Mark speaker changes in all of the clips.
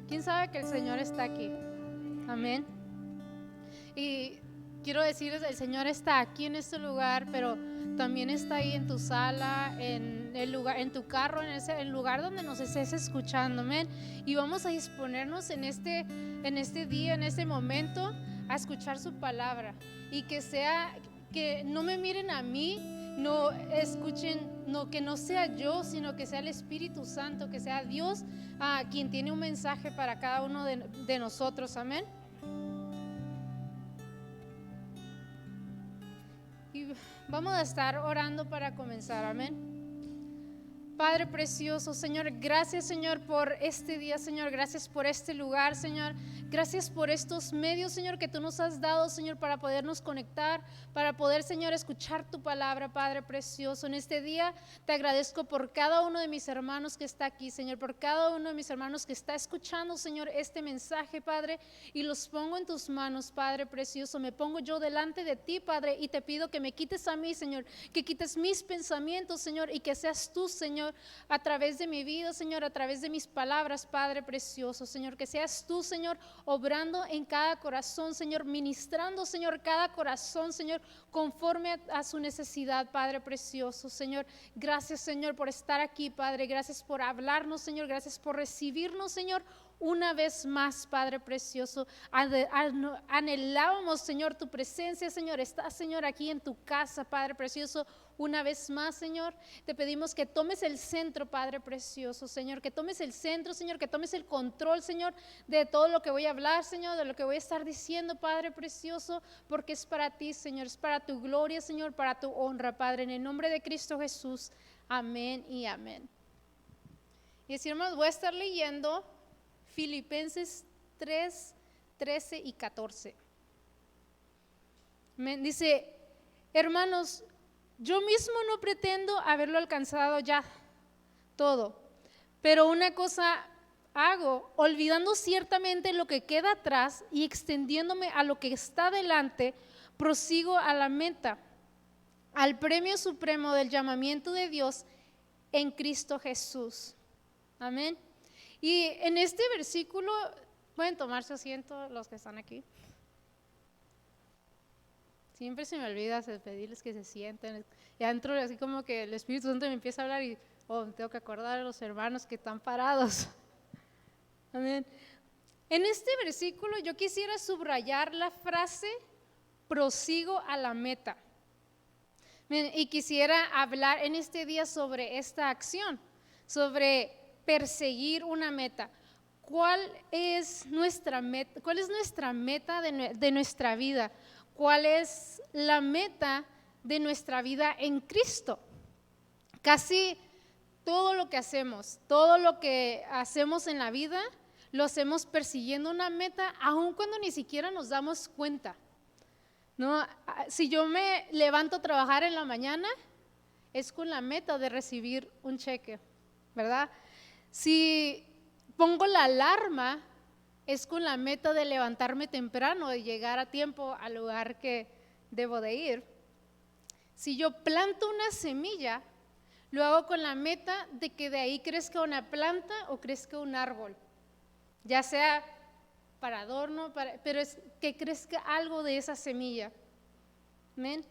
Speaker 1: ¿Quién sabe que el Señor está aquí? Amén. Y quiero decirles, el Señor está aquí en este lugar, pero también está ahí en tu sala, en el lugar, en tu carro, en el lugar donde nos estés escuchando, amén. Y vamos a disponernos en este día, en este momento, a escuchar su palabra. Y que no me miren a mí, no escuchen, no, que no sea yo, sino que sea el Espíritu Santo, que sea Dios quien tiene un mensaje para cada uno de nosotros, amén. Y vamos a estar orando para comenzar, amén. Padre precioso, Señor, gracias, Señor, por este día, Señor, gracias por este lugar, Señor, gracias por estos medios, Señor, que tú nos has dado, Señor, para podernos conectar, para poder, Señor, escuchar tu palabra, Padre precioso. En este día te agradezco por cada uno de mis hermanos que está aquí, Señor, por cada uno de mis hermanos que está escuchando, Señor, este mensaje, Padre, y los pongo en tus manos, Padre precioso. Me pongo yo delante de ti, Padre, y te pido que me quites a mí, Señor, que quites mis pensamientos, Señor, y que seas tú, Señor, a través de mi vida, Señor, a través de mis palabras, Padre precioso, Señor, que seas tú, Señor, obrando en cada corazón, Señor, ministrando, Señor, cada corazón, Señor, conforme a su necesidad, Padre precioso, Señor. Gracias, Señor, por estar aquí, Padre, gracias por hablarnos, Señor, gracias por recibirnos, Señor, una vez más, Padre precioso. Anhelábamos, Señor, tu presencia, Señor. Estás, Señor, aquí en tu casa, Padre precioso. Una vez más, Señor, te pedimos que tomes el centro, Padre precioso, Señor, que tomes el centro, Señor, que tomes el control, Señor, de todo lo que voy a hablar, Señor, de lo que voy a estar diciendo, Padre precioso, porque es para ti, Señor, es para tu gloria, Señor, para tu honra, Padre, en el nombre de Cristo Jesús. Amén y amén. Y así, hermanos, voy a estar leyendo Filipenses 3, 13 y 14. Dice: hermanos, yo mismo no pretendo haberlo alcanzado ya todo, pero una cosa hago, olvidando ciertamente lo que queda atrás y extendiéndome a lo que está delante, prosigo a la meta, al premio supremo del llamamiento de Dios en Cristo Jesús. Amén. Y en este versículo, pueden tomar su asiento los que están aquí. Siempre se me olvida pedirles que se sienten. Ya entro así como que el Espíritu Santo me empieza a hablar y tengo que acordar a los hermanos que están parados. Amén. En este versículo yo quisiera subrayar la frase prosigo a la meta. Y quisiera hablar en este día sobre esta acción, sobre perseguir una meta. ¿Cuál es nuestra meta? ¿Cuál es nuestra meta de nuestra vida? ¿Cuál es la meta de nuestra vida en Cristo? Casi todo lo que hacemos en la vida, lo hacemos persiguiendo una meta, aun cuando ni siquiera nos damos cuenta. ¿No? Si yo me levanto a trabajar en la mañana, es con la meta de recibir un cheque, ¿verdad? Si pongo la alarma, es con la meta de levantarme temprano, de llegar a tiempo al lugar que debo de ir. Si yo planto una semilla, lo hago con la meta de que de ahí crezca una planta o crezca un árbol, ya sea para adorno, pero es que crezca algo de esa semilla. ¿Amén?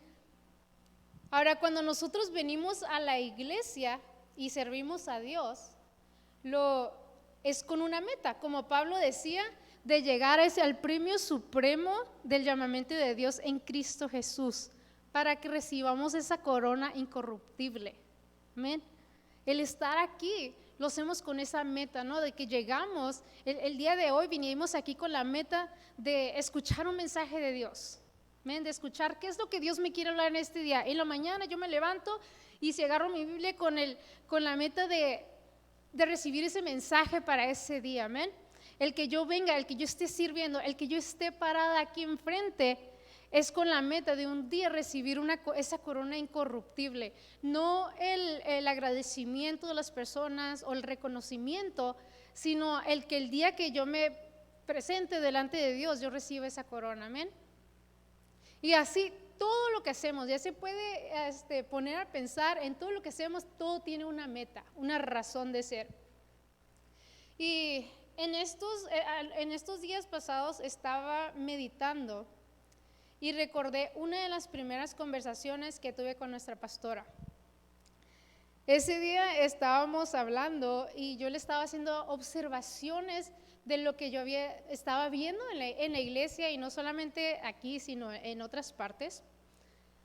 Speaker 1: Ahora, cuando nosotros venimos a la iglesia y servimos a Dios, es con una meta, como Pablo decía, de llegar al premio supremo del llamamiento de Dios en Cristo Jesús, para que recibamos esa corona incorruptible. Amén. El estar aquí lo hacemos con esa meta, ¿no? De que llegamos, el día de hoy vinimos aquí con la meta de escuchar un mensaje de Dios, ¿amén? De escuchar qué es lo que Dios me quiere hablar en este día. En la mañana yo me levanto y si agarro mi Biblia con la meta de recibir ese mensaje para ese día, amén. El que yo venga, el que yo esté sirviendo, el que yo esté parada aquí enfrente, es con la meta de un día recibir esa corona incorruptible, no el agradecimiento de las personas o el reconocimiento, sino el que el día que yo me presente delante de Dios, yo reciba esa corona, amén. Y así todo lo que hacemos, ya se puede poner a pensar en todo lo que hacemos, todo tiene una meta, una razón de ser. Y en estos días pasados estaba meditando y recordé una de las primeras conversaciones que tuve con nuestra pastora. Ese día estábamos hablando y yo le estaba haciendo observaciones de lo que yo estaba viendo en la iglesia, y no solamente aquí, sino en otras partes.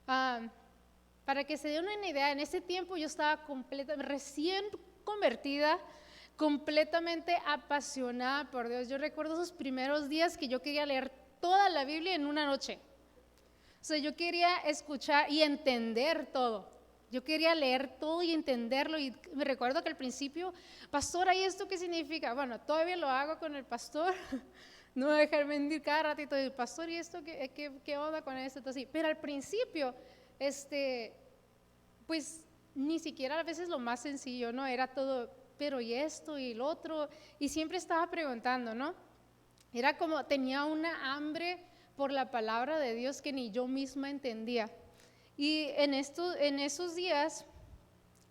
Speaker 1: Para que se den una idea, en ese tiempo yo estaba recién convertida, completamente apasionada por Dios. Yo recuerdo esos primeros días que yo quería leer toda la Biblia en una noche. O sea, yo quería escuchar y entender todo. Yo quería leer todo y entenderlo, y me recuerdo que al principio, pastora, ¿y esto qué significa? Bueno, todavía lo hago con el pastor, no voy a dejar mentir cada ratito, el pastor, ¿y esto qué onda con esto? Así. Pero al principio, pues ni siquiera a veces lo más sencillo, ¿no? Era todo, pero y esto y lo otro, y siempre estaba preguntando, ¿no? Era como, tenía una hambre por la palabra de Dios que ni yo misma entendía. Y en esos días,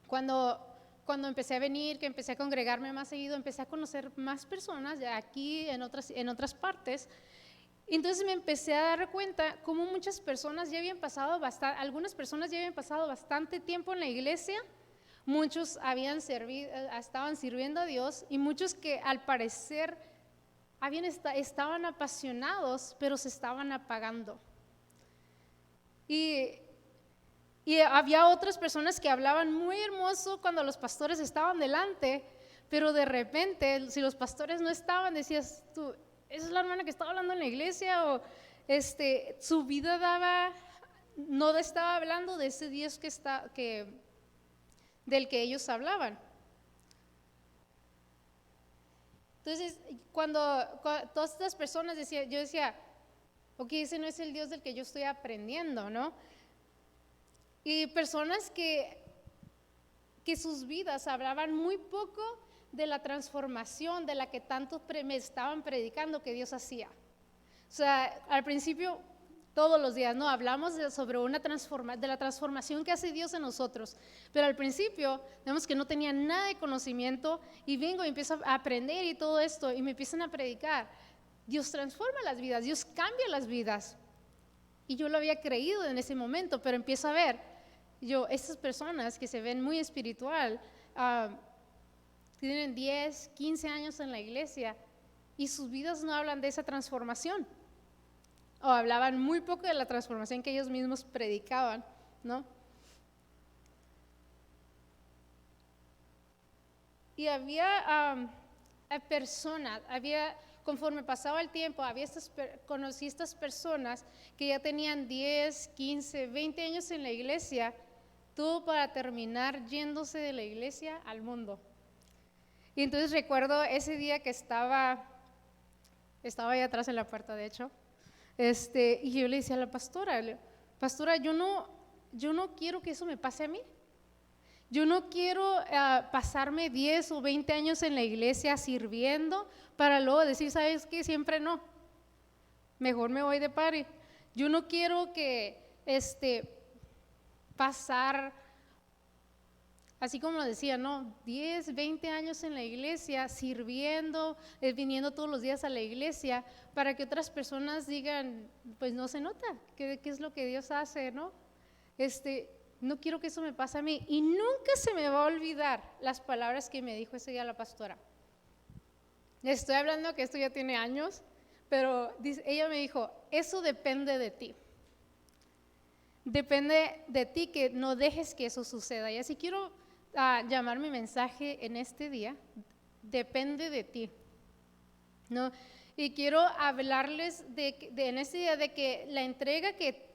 Speaker 1: cuando empecé a venir, que empecé a congregarme más seguido, empecé a conocer más personas de aquí, en otras partes. Entonces me empecé a dar cuenta cómo muchas personas ya habían pasado algunas personas ya habían pasado bastante tiempo en la iglesia, muchos estaban sirviendo a Dios, y muchos que al parecer estaban apasionados, pero se estaban apagando. Y había otras personas que hablaban muy hermoso cuando los pastores estaban delante, pero de repente, si los pastores no estaban, decías tú, ¿esa es la hermana que estaba hablando en la iglesia? O su vida no estaba hablando de ese Dios del que ellos hablaban. Entonces, cuando todas estas personas yo decía, ok, ese no es el Dios del que yo estoy aprendiendo, ¿no? Y personas que sus vidas hablaban muy poco de la transformación de la que tanto me estaban predicando que Dios hacía. O sea, al principio, todos los días, ¿no? Hablamos sobre de la transformación que hace Dios en nosotros, pero al principio, vemos que no tenía nada de conocimiento, y vengo y empiezo a aprender y todo esto, y me empiezan a predicar. Dios transforma las vidas, Dios cambia las vidas. Y yo lo había creído en ese momento, pero empiezo a ver, estas personas que se ven muy espiritual, tienen 10, 15 años en la iglesia, y sus vidas no hablan de esa transformación, o hablaban muy poco de la transformación que ellos mismos predicaban, ¿no? Y había personas, conforme pasaba el tiempo, conocí estas personas que ya tenían 10, 15, 20 años en la iglesia, todo para terminar yéndose de la iglesia al mundo. Y entonces recuerdo ese día que estaba ahí atrás en la puerta, de hecho, y yo le decía a la pastora, yo no quiero que eso me pase a mí. Yo no quiero pasarme 10 o 20 años en la iglesia sirviendo para luego decir, ¿sabes qué? Siempre no. Mejor me voy de party. Yo no quiero que pasar, así como lo decía, ¿no? 10, 20 años en la iglesia sirviendo, viniendo todos los días a la iglesia, para que otras personas digan, pues no se nota, ¿qué es lo que Dios hace, no? No quiero que eso me pase a mí. Y nunca se me va a olvidar las palabras que me dijo ese día la pastora. Estoy hablando que esto ya tiene años, pero ella me dijo, eso depende de ti. Depende de ti que no dejes que eso suceda. Y así quiero llamar mi mensaje en este día, depende de ti, ¿no? Y quiero hablarles en este día de que la entrega que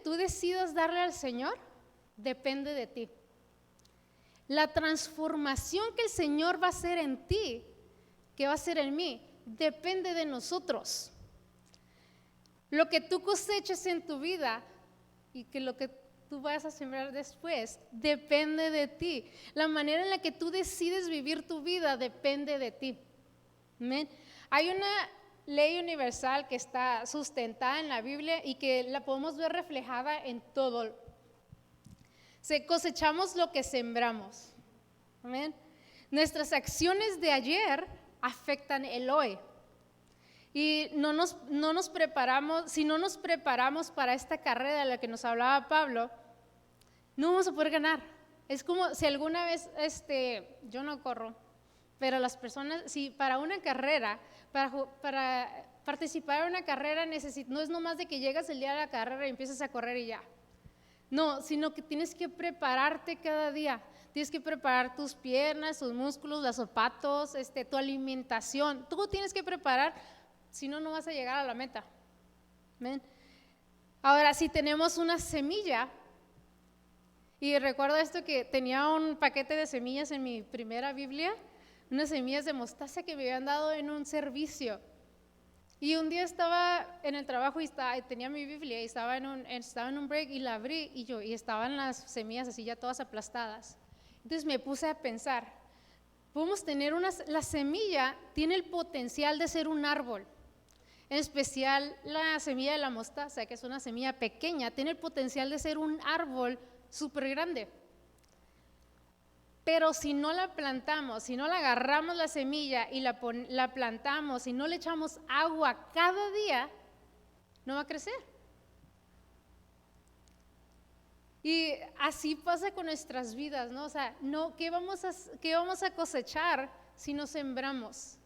Speaker 1: tú decidas darle al Señor depende de ti. La transformación que el Señor va a hacer en ti, que va a hacer en mí, depende de nosotros. Lo que tú coseches en tu vida y que lo que tú vas a sembrar después depende de ti. La manera en la que tú decides vivir tu vida depende de ti. ¿Amén? Hay una ley universal que está sustentada en la Biblia y que la podemos ver reflejada en todo. Cosechamos lo que sembramos. Amén. Nuestras acciones de ayer afectan el hoy. Y no nos preparamos, si no nos preparamos para esta carrera de la que nos hablaba Pablo, no vamos a poder ganar. Es como si alguna vez, yo no corro, pero las personas, si para una carrera, para participar en una carrera, no es nomás de que llegas el día de la carrera y empiezas a correr y ya. No, sino que tienes que prepararte cada día. Tienes que preparar tus piernas, tus músculos, los zapatos, tu alimentación. Tú tienes que preparar, si no, no vas a llegar a la meta. ¿Ven? Ahora, si tenemos una semilla, y recuerdo esto que tenía un paquete de semillas en mi primera Biblia, unas semillas de mostaza que me habían dado en un servicio. Y un día estaba en el trabajo y tenía mi Biblia y estaba en un break y la abrí y estaban las semillas así ya todas aplastadas. Entonces me puse a pensar, podemos tener la semilla tiene el potencial de ser un árbol. En especial la semilla de la mostaza, que es una semilla pequeña, tiene el potencial de ser un árbol súper grande. Pero si no la plantamos, si no la agarramos la semilla y la plantamos y no le echamos agua cada día, no va a crecer. Y así pasa con nuestras vidas, ¿no? O sea, ¿qué vamos a cosechar si no sembramos?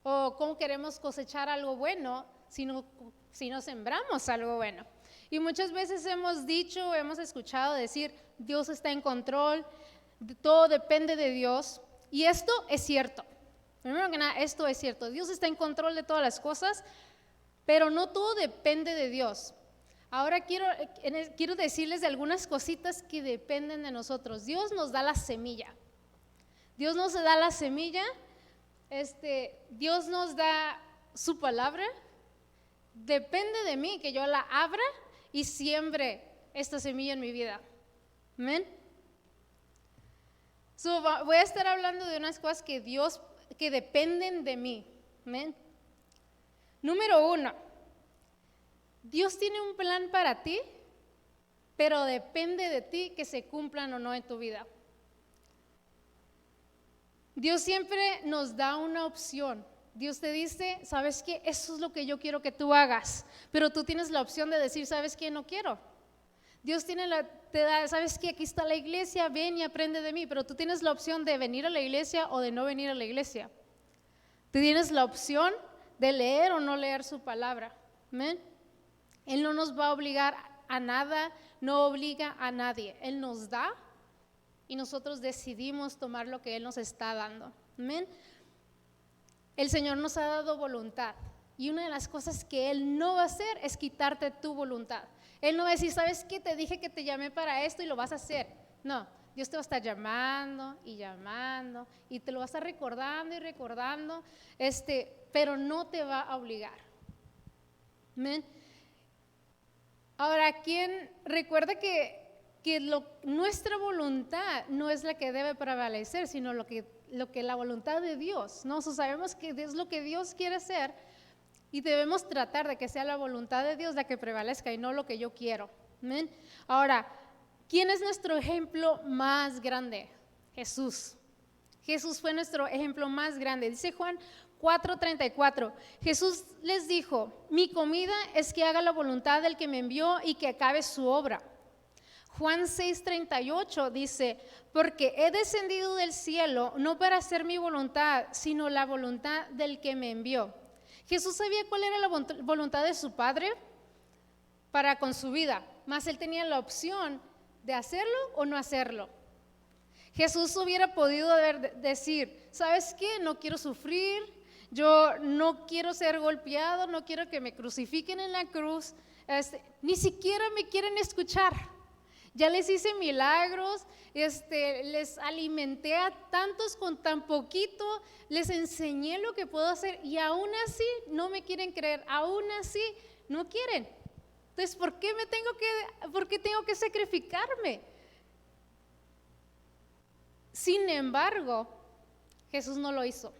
Speaker 1: ¿O cómo queremos cosechar algo bueno si no sembramos algo bueno? Y muchas veces hemos escuchado decir, Dios está en control, todo depende de Dios, y esto es cierto. Primero que nada, esto es cierto. Dios está en control de todas las cosas, pero no todo depende de Dios. Ahora quiero decirles de algunas cositas que dependen de nosotros. Dios nos da la semilla. Dios nos da la semilla, Dios nos da su palabra. Depende de mí que yo la abra y siembre esta semilla en mi vida. Amén. Voy a estar hablando de unas cosas que dependen de mí. Amén. Número 1. Dios tiene un plan para ti, pero depende de ti que se cumplan o no en tu vida. Dios siempre nos da una opción. Dios te dice, ¿sabes qué? Eso es lo que yo quiero que tú hagas, pero tú tienes la opción de decir, ¿sabes qué? No quiero. Dios te da, ¿sabes qué? Aquí está la iglesia, ven y aprende de mí, pero tú tienes la opción de venir a la iglesia o de no venir a la iglesia. Tú tienes la opción de leer o no leer su palabra. ¿Amén? Él no nos va a obligar a nada, no obliga a nadie. Él nos da y nosotros decidimos tomar lo que Él nos está dando. Amén. El Señor nos ha dado voluntad y una de las cosas que Él no va a hacer es quitarte tu voluntad. Él no va a decir, ¿sabes qué? Te dije que te llamé para esto y lo vas a hacer. No, Dios te va a estar llamando y llamando y te lo va a estar recordando y recordando, pero no te va a obligar. Amén. Ahora, ¿quién recuerda que nuestra voluntad no es la que debe prevalecer, sino lo que la voluntad de Dios, ¿no? Sabemos que es lo que Dios quiere hacer y debemos tratar de que sea la voluntad de Dios la que prevalezca y no lo que yo quiero. ¿Amén? Ahora, ¿quién es nuestro ejemplo más grande? Jesús. Jesús fue nuestro ejemplo más grande. Dice Juan 4:34, Jesús les dijo, mi comida es que haga la voluntad del que me envió y que acabe su obra. Juan 6:38 dice, porque he descendido del cielo no para hacer mi voluntad, sino la voluntad del que me envió. Jesús sabía cuál era la voluntad de su Padre para con su vida, mas él tenía la opción de hacerlo o no hacerlo. Jesús hubiera podido decir, ¿sabes qué? No quiero sufrir, yo no quiero ser golpeado, no quiero que me crucifiquen en la cruz, ni siquiera me quieren escuchar. Ya les hice milagros, les alimenté a tantos con tan poquito, les enseñé lo que puedo hacer y aún así no me quieren creer, aún así no quieren. Entonces, ¿por qué tengo que sacrificarme? Sin embargo, Jesús no lo hizo.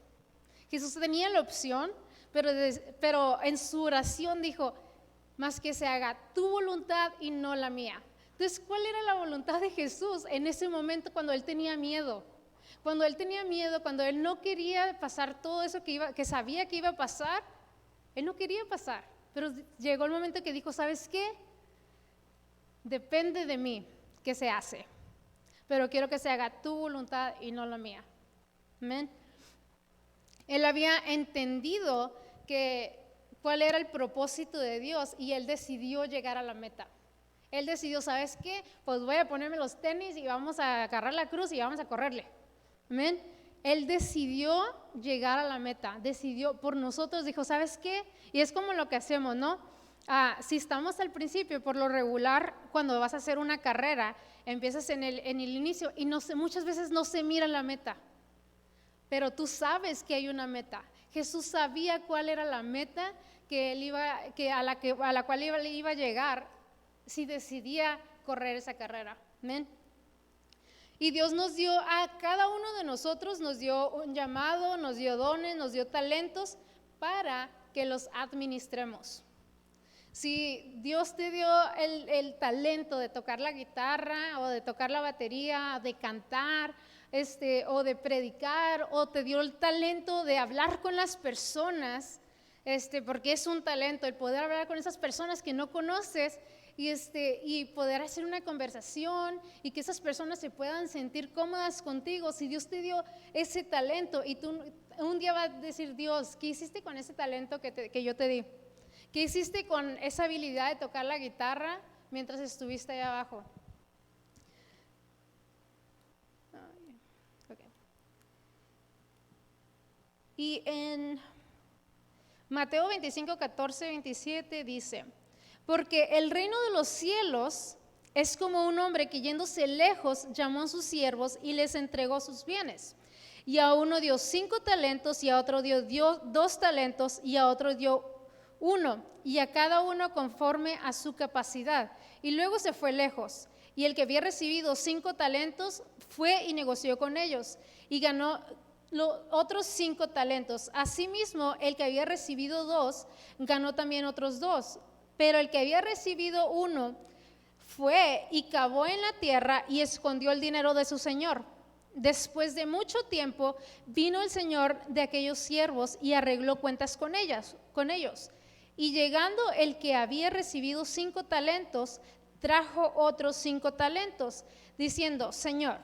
Speaker 1: Jesús tenía la opción, pero en su oración dijo, más que se haga tu voluntad y no la mía. Entonces, ¿cuál era la voluntad de Jesús en ese momento cuando él tenía miedo? Cuando él tenía miedo, cuando él no quería pasar todo eso que sabía que iba a pasar, él no quería pasar. Pero llegó el momento que dijo, ¿sabes qué? Depende de mí que se hace, pero quiero que se haga tu voluntad y no la mía. Amén. Él había entendido cuál era el propósito de Dios y él decidió llegar a la meta. Él decidió, ¿sabes qué? Pues voy a ponerme los tenis y vamos a agarrar la cruz y vamos a correrle. Amén. Él decidió llegar a la meta, decidió por nosotros, dijo, ¿sabes qué? Y es como lo que hacemos, ¿no? Si estamos al principio, por lo regular, cuando vas a hacer una carrera, empiezas en el inicio y muchas veces no se mira la meta, pero tú sabes que hay una meta. Jesús sabía cuál era la meta a la cual iba a llegar si decidía correr esa carrera. Amén. Y Dios nos dio a cada uno de nosotros, nos dio un llamado, nos dio dones, nos dio talentos para que los administremos. Si Dios te dio el talento de tocar la guitarra o de tocar la batería, de cantar, o de predicar, o te dio el talento de hablar con las personas, porque es un talento el poder hablar con esas personas que no conoces y poder hacer una conversación y que esas personas se puedan sentir cómodas contigo. Si Dios te dio ese talento y tú un día vas a decir, Dios, ¿qué hiciste con ese talento que yo te di? ¿Qué hiciste con esa habilidad de tocar la guitarra mientras estuviste allá abajo? Okay. Y en Mateo 25, 14, 27 dice, porque el reino de los cielos es como un hombre que yéndose lejos llamó a sus siervos y les entregó sus bienes. Y a uno dio 5 talentos y a otro dio 2 talentos y a otro dio 1 y a cada uno conforme a su capacidad. Y luego se fue lejos. Y el que había recibido 5 talentos fue y negoció con ellos y ganó otros 5 talentos. Asimismo, el que había recibido 2 ganó también otros 2. Pero el que había recibido 1 fue y cavó en la tierra y escondió el dinero de su señor. Después de mucho tiempo vino el señor de aquellos siervos y arregló cuentas con ellos. Y llegando el que había recibido 5 talentos, trajo otros 5 talentos, diciendo, Señor,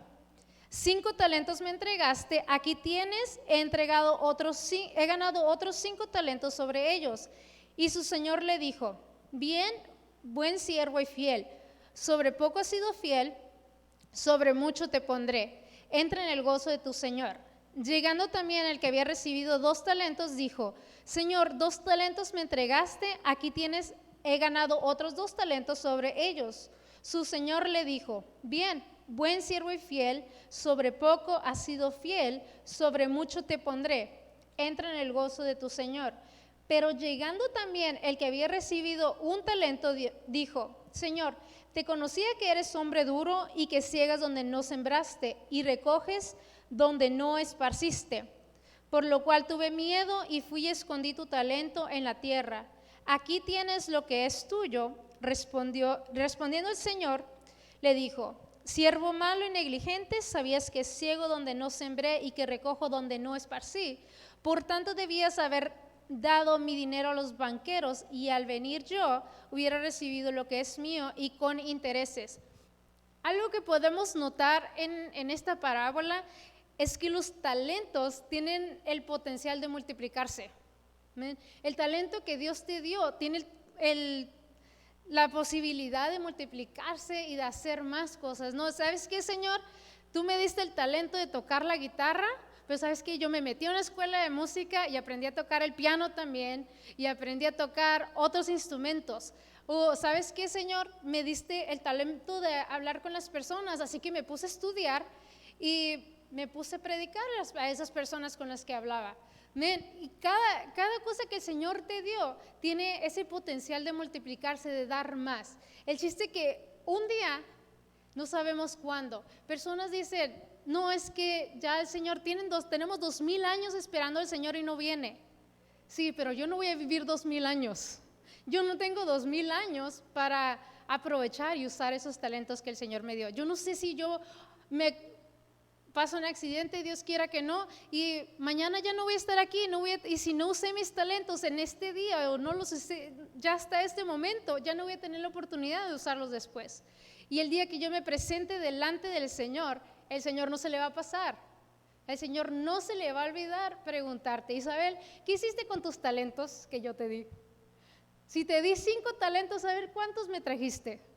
Speaker 1: 5 talentos me entregaste, aquí tienes, he ganado otros 5 talentos sobre ellos. Y su señor le dijo, bien, buen siervo y fiel, sobre poco has sido fiel, sobre mucho te pondré, entra en el gozo de tu señor. Llegando también el que había recibido 2 talentos, dijo, Señor, 2 talentos me entregaste, aquí tienes, he ganado otros 2 talentos sobre ellos. Su señor le dijo, bien, buen siervo y fiel, sobre poco has sido fiel, sobre mucho te pondré, entra en el gozo de tu señor. Pero llegando también el que había recibido 1 talento, dijo, Señor, te conocía que eres hombre duro y que ciegas donde no sembraste y recoges donde no esparciste. Por lo cual tuve miedo y fui y escondí tu talento en la tierra. Aquí tienes lo que es tuyo. Respondiendo el Señor, le dijo, siervo malo y negligente, sabías que ciego donde no sembré y que recojo donde no esparcí. Por tanto debías haber dado mi dinero a los banqueros y al venir yo hubiera recibido lo que es mío y con intereses. Algo que podemos notar en esta parábola es que los talentos tienen el potencial de multiplicarse. El talento que Dios te dio tiene la posibilidad de multiplicarse y de hacer más cosas. ¿No? ¿Sabes qué, Señor? Tú me diste el talento de tocar la guitarra, pero ¿sabes qué? Yo me metí a una escuela de música y aprendí a tocar el piano también y aprendí a tocar otros instrumentos. O ¿sabes qué, Señor? Me diste el talento de hablar con las personas, así que me puse a estudiar y me puse a predicar a esas personas con las que hablaba. Y cada cosa que el Señor te dio tiene ese potencial de multiplicarse, de dar más. El chiste es que un día, no sabemos cuándo, personas dicen, no, es que ya el Señor, tenemos 2000 años esperando al Señor y no viene. Sí, pero yo no voy a vivir 2000 años. Yo no tengo 2000 años para aprovechar y usar esos talentos que el Señor me dio. Yo no sé si yo pasa un accidente, Dios quiera que no, y mañana ya no voy a estar aquí, y si no usé mis talentos en este día o no los usé, ya hasta este momento, ya no voy a tener la oportunidad de usarlos después. Y el día que yo me presente delante del Señor, el Señor no se le va a pasar. El Señor no se le va a olvidar preguntarte, Isabel, ¿qué hiciste con tus talentos que yo te di? Si te di 5 talentos, a ver cuántos me trajiste.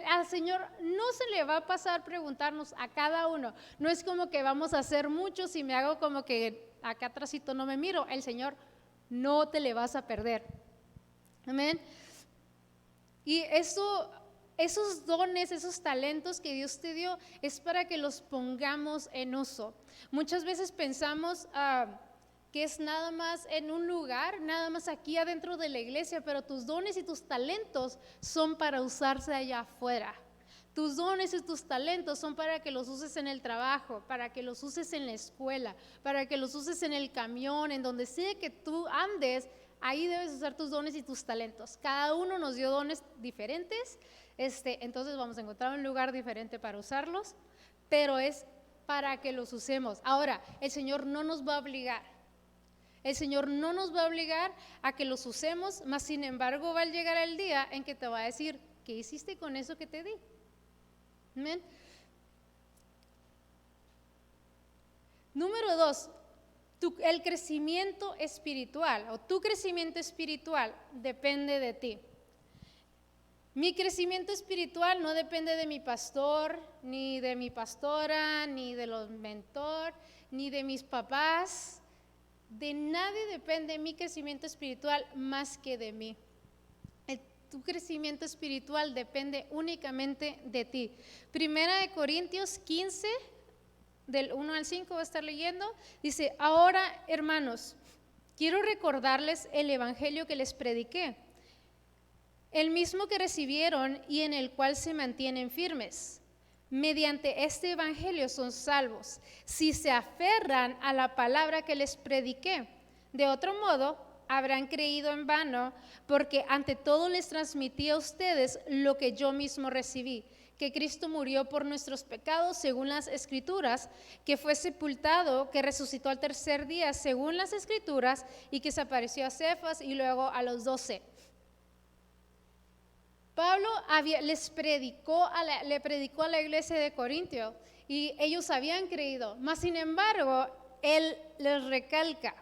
Speaker 1: Al Señor no se le va a pasar preguntarnos a cada uno. No es como que vamos a hacer muchos y me hago como que acá atrásito no me miro. El Señor no te le vas a perder. Amén. Y esos dones, esos talentos que Dios te dio es para que los pongamos en uso. Muchas veces pensamos que es nada más en un lugar, nada más aquí adentro de la iglesia, pero tus dones y tus talentos son para usarse allá afuera. Tus dones y tus talentos son para que los uses en el trabajo, para que los uses en la escuela, para que los uses en el camión, en donde sea que tú andes, ahí debes usar tus dones y tus talentos. Cada uno nos dio dones diferentes, entonces vamos a encontrar un lugar diferente para usarlos, pero es para que los usemos. Ahora, el Señor no nos va a obligar. El Señor no nos va a obligar a que los usemos, mas sin embargo va a llegar el día en que te va a decir, ¿qué hiciste con eso que te di? ¿Amén? Número 2, el crecimiento espiritual o tu crecimiento espiritual depende de ti. Mi crecimiento espiritual no depende de mi pastor, ni de mi pastora, ni de los mentores, ni de mis papás. De nadie depende mi crecimiento espiritual más que de mí. Tu crecimiento espiritual depende únicamente de ti. Primera de Corintios 15, del 1 al 5 va a estar leyendo. Dice, ahora hermanos, quiero recordarles el evangelio que les prediqué, el mismo que recibieron y en el cual se mantienen firmes. Mediante este evangelio son salvos, si se aferran a la palabra que les prediqué. De otro modo, habrán creído en vano, porque ante todo les transmití a ustedes lo que yo mismo recibí, que Cristo murió por nuestros pecados según las Escrituras, que fue sepultado, que resucitó al tercer día según las Escrituras, y que se apareció a Cefas y luego a los 12. Pablo le predicó a la iglesia de Corintio y ellos habían creído, mas sin embargo, él les recalca,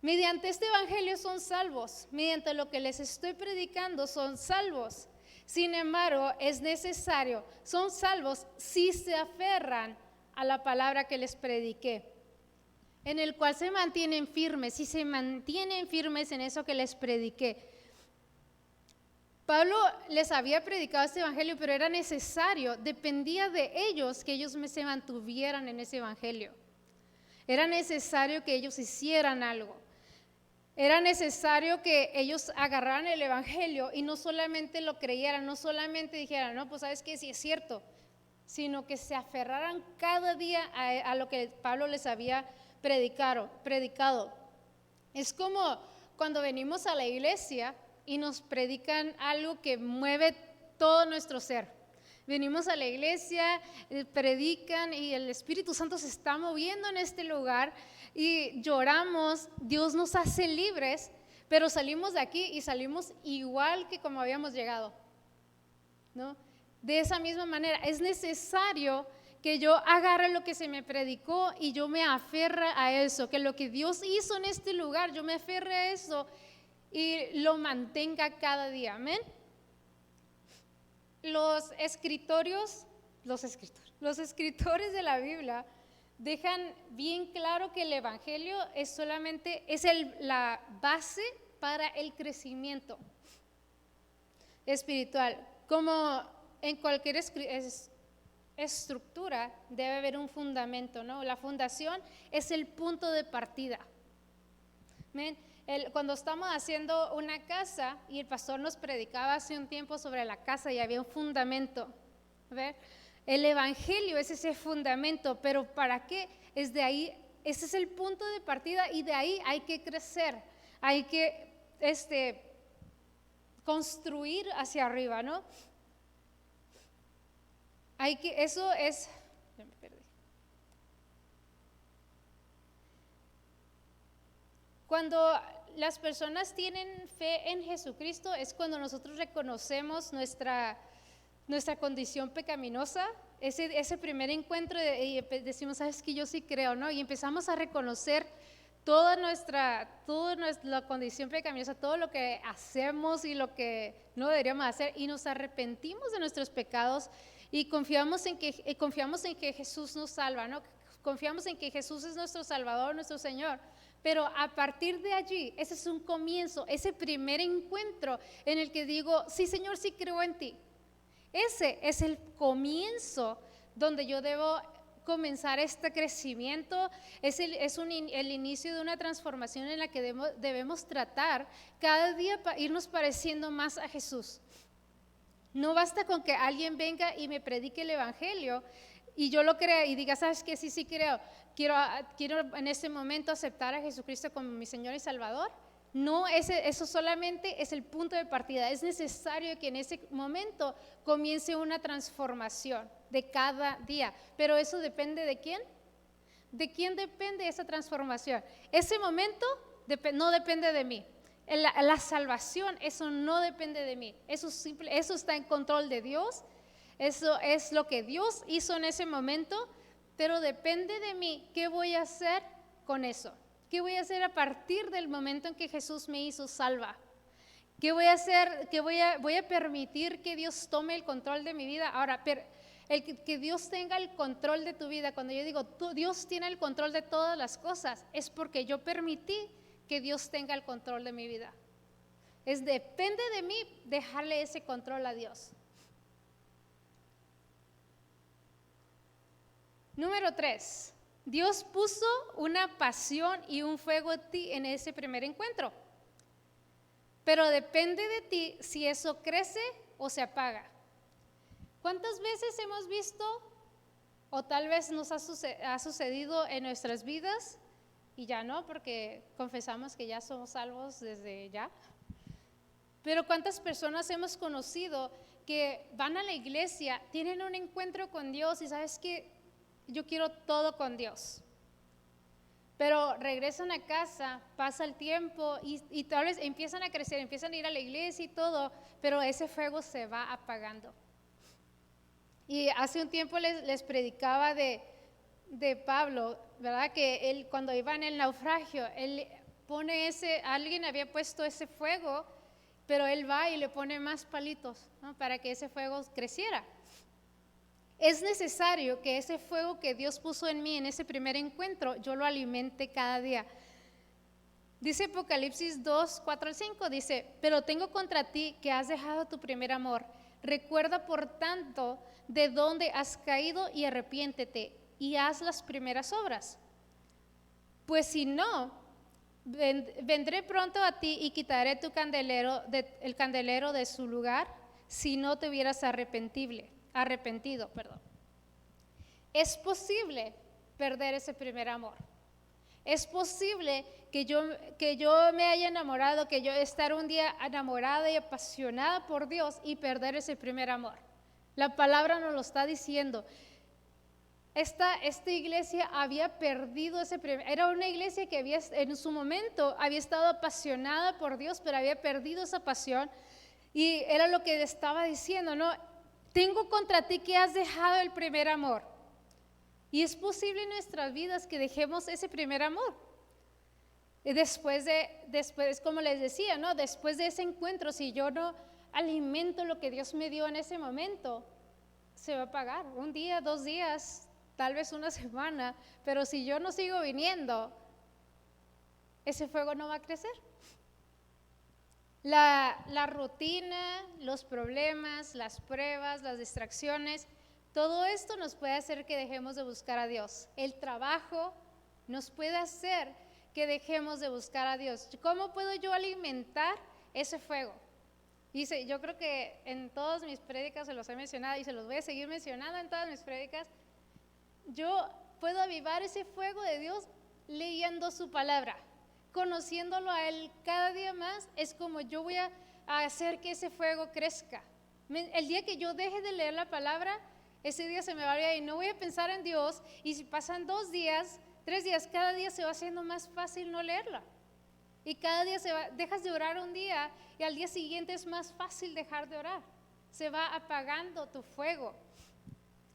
Speaker 1: mediante este evangelio son salvos, mediante lo que les estoy predicando son salvos. Sin embargo, es necesario, son salvos si se aferran a la palabra que les prediqué, en el cual se mantienen firmes, si se mantienen firmes en eso que les prediqué. Pablo les había predicado este evangelio, pero era necesario, dependía de ellos que ellos se mantuvieran en ese evangelio. Era necesario que ellos hicieran algo. Era necesario que ellos agarraran el evangelio y no solamente lo creyeran, no solamente dijeran, no, pues sabes que sí es cierto, sino que se aferraran cada día a lo que Pablo les había predicado. Es como cuando venimos a la iglesia y nos predican algo que mueve todo nuestro ser. Venimos a la iglesia, predican y el Espíritu Santo se está moviendo en este lugar y lloramos, Dios nos hace libres, pero salimos de aquí y salimos igual que como habíamos llegado, ¿no? De esa misma manera, es necesario que yo agarre lo que se me predicó y yo me aferre a eso, que lo que Dios hizo en este lugar, yo me aferre a eso y lo mantenga cada día, amén. Los escritores de la Biblia dejan bien claro que el evangelio es solamente la base para el crecimiento espiritual. Como en cualquier estructura debe haber un fundamento, ¿no? La fundación es el punto de partida. ¿Ven? Cuando estamos haciendo una casa y el pastor nos predicaba hace un tiempo sobre la casa y había un fundamento, ¿ven? El evangelio es ese fundamento, pero ¿para qué? Es de ahí, ese es el punto de partida y de ahí hay que crecer, hay que construir hacia arriba, ¿no? Eso es, ya me perdí. Cuando las personas tienen fe en Jesucristo es cuando nosotros reconocemos nuestra condición pecaminosa, ese primer encuentro y decimos, sabes que yo sí creo, ¿no? Y empezamos a reconocer toda nuestra condición pecaminosa, todo lo que hacemos y lo que no deberíamos hacer, y nos arrepentimos de nuestros pecados y confiamos en que Jesús nos salva, ¿no? Confiamos en que Jesús es nuestro Salvador, nuestro Señor. Pero a partir de allí, ese es un comienzo, ese primer encuentro en el que digo, sí, Señor, sí creo en ti. Ese es el comienzo donde yo debo comenzar este crecimiento, es el inicio de una transformación en la que debemos tratar cada día para irnos pareciendo más a Jesús. No basta con que alguien venga y me predique el evangelio y yo lo crea y diga, ¿sabes qué? Sí, creo. Quiero en este momento aceptar a Jesucristo como mi Señor y Salvador. No, eso solamente es el punto de partida. Es necesario que en ese momento comience una transformación de cada día. Pero eso depende ¿de quién? ¿De quién depende esa transformación? Ese momento no depende de mí. La salvación, eso no depende de mí. Eso está en control de Dios. Eso es lo que Dios hizo en ese momento. Pero depende de mí, ¿qué voy a hacer con eso? ¿Qué voy a hacer a partir del momento en que Jesús me hizo salva? ¿Qué voy a hacer? Voy a permitir que Dios tome el control de mi vida. Ahora, que Dios tenga el control de tu vida, cuando yo digo, Dios tiene el control de todas las cosas, es porque yo permití que Dios tenga el control de mi vida. Depende de mí dejarle ese control a Dios. Número 3, Dios puso una pasión y un fuego en ti en ese primer encuentro. Pero depende de ti si eso crece o se apaga. ¿Cuántas veces hemos visto, o tal vez nos ha sucedido en nuestras vidas, y ya no, porque confesamos que ya somos salvos desde ya? Pero ¿cuántas personas hemos conocido que van a la iglesia, tienen un encuentro con Dios y sabes que yo quiero todo con Dios? Pero regresan a casa, pasa el tiempo y tal vez empiezan a crecer, empiezan a ir a la iglesia y todo, pero ese fuego se va apagando. Y hace un tiempo les predicaba de Pablo, ¿verdad? Que él cuando iba en el naufragio, él pone alguien había puesto ese fuego, pero él va y le pone más palitos, ¿no? Para que ese fuego creciera. Es necesario que ese fuego que Dios puso en mí en ese primer encuentro, yo lo alimente cada día. Dice Apocalipsis 2, 4 al 5, dice, pero tengo contra ti que has dejado tu primer amor. Recuerda por tanto de dónde has caído y arrepiéntete y haz las primeras obras. Pues si no, vendré pronto a ti y quitaré el candelero de su lugar si no te hubieras arrepentido. Es posible perder ese primer amor. Es posible que yo me haya enamorado, que yo estar un día enamorada y apasionada por Dios y perder ese primer amor. La palabra nos lo está diciendo. Esta iglesia había perdido era una iglesia que en su momento había estado apasionada por Dios, pero había perdido esa pasión y era lo que estaba diciendo, ¿no? Tengo contra ti que has dejado el primer amor. Y es posible en nuestras vidas que dejemos ese primer amor. Y después, como les decía, ¿no? Después de ese encuentro, si yo no alimento lo que Dios me dio en ese momento, se va a apagar. Un día, 2 días, tal vez una semana, pero si yo no sigo viniendo, ese fuego no va a crecer. La rutina, los problemas, las pruebas, las distracciones, todo esto nos puede hacer que dejemos de buscar a Dios. El trabajo nos puede hacer que dejemos de buscar a Dios. ¿Cómo puedo yo alimentar ese fuego? Dice, yo creo que en todas mis prédicas se los he mencionado y se los voy a seguir mencionando en todas mis prédicas. Yo puedo avivar ese fuego de Dios leyendo su palabra. Conociéndolo a Él cada día más, es como yo voy a hacer que ese fuego crezca. El día que yo deje de leer la palabra, ese día se me va a olvidar y no voy a pensar en Dios. Y si pasan 2 días, 3 días, cada día se va haciendo más fácil no leerla. Y cada día dejas de orar un día y al día siguiente es más fácil dejar de orar. Se va apagando tu fuego.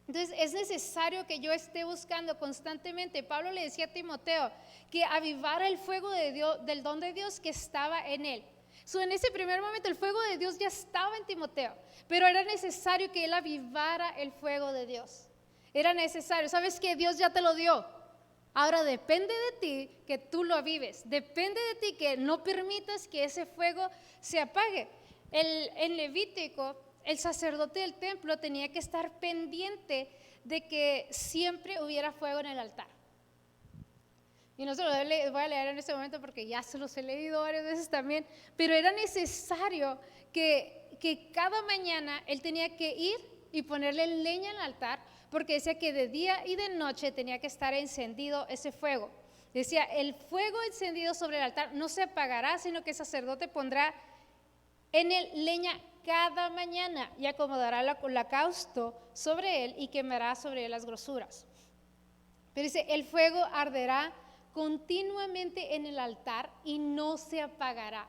Speaker 1: Entonces es necesario que yo esté buscando constantemente. Pablo le decía a Timoteo que avivara el fuego de Dios, del don de Dios que estaba en él. En ese primer momento el fuego de Dios ya estaba en Timoteo, pero era necesario que él avivara el fuego de Dios. Era necesario. ¿Sabes qué? Dios ya te lo dio. Ahora depende de ti que tú lo avives. Depende de ti que no permitas que ese fuego se apague. En Levítico, el sacerdote del templo tenía que estar pendiente de que siempre hubiera fuego en el altar. Y no se lo voy a leer en este momento porque ya se los he leído varias veces también, pero era necesario que cada mañana él tenía que ir y ponerle leña al altar, porque decía que de día y de noche tenía que estar encendido ese fuego. Decía, el fuego encendido sobre el altar no se apagará, sino que el sacerdote pondrá en él leña cada mañana y acomodará el holocausto sobre él y quemará sobre él las grosuras. Pero dice, el fuego arderá continuamente en el altar y no se apagará.